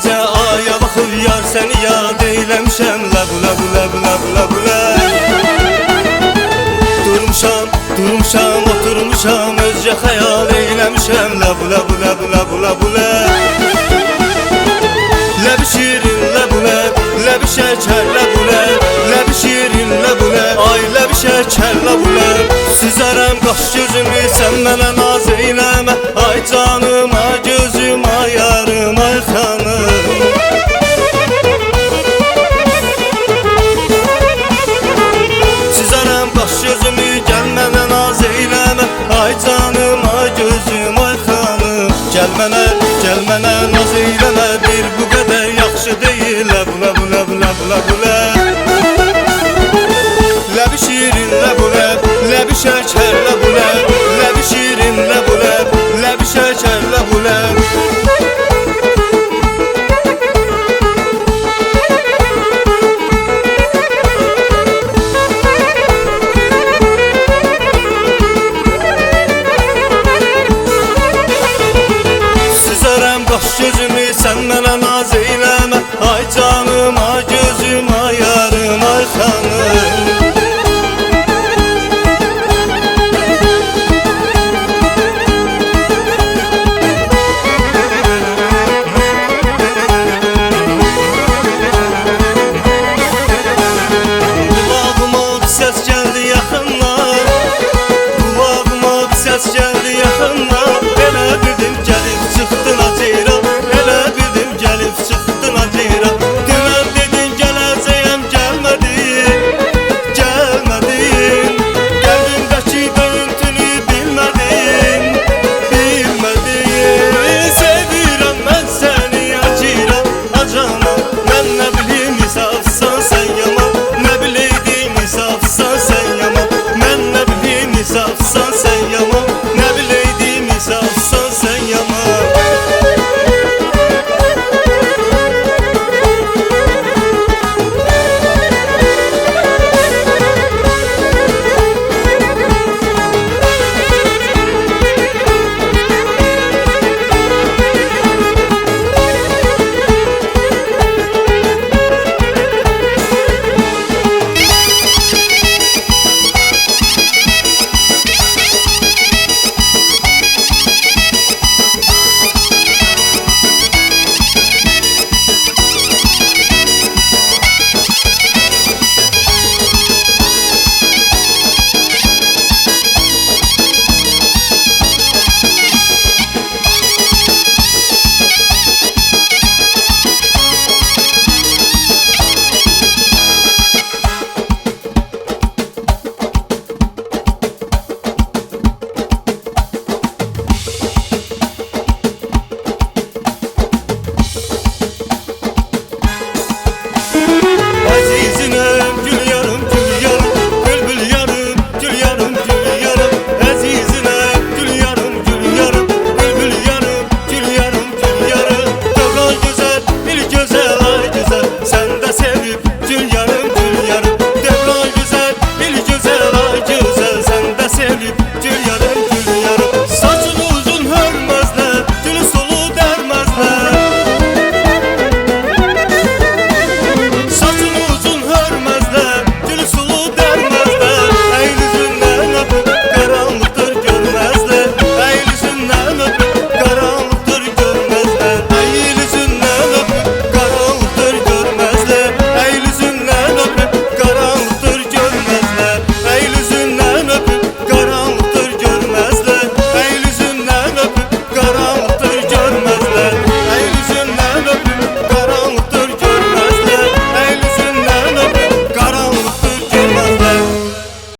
gecə aya baxıb yar səni yad eyləmişəm. Ləbu ləbu ləbu ləbu ləbu Durmuşam, oturmuşam, özcə xəyal eyləmişəm. Ləbu ləbu ləbu ləbu ləbu Ləbi şirin ləbu ləbi şəkər ləbu ləbi şirin ləbu ay ləbi şəkər ləbu süzərəm qaş gözümü, sən mənə naz eyləmə. Ay canım, ay gözüm, ay yarım, ay xanım. Süzərəm qaş gözümü, gəl mənə naz eyləmə. Ay canım, ay gözüm, ay xanım. Gəl mənə naz eyləmə. Bir bu qədər yaxşı deyil. Ləbu ləbu ləbu ləbu ləbu ləbi şirin ləbu ləbi şəkər ləbu ləbi şirin ləbu ləbi şəkər ləbu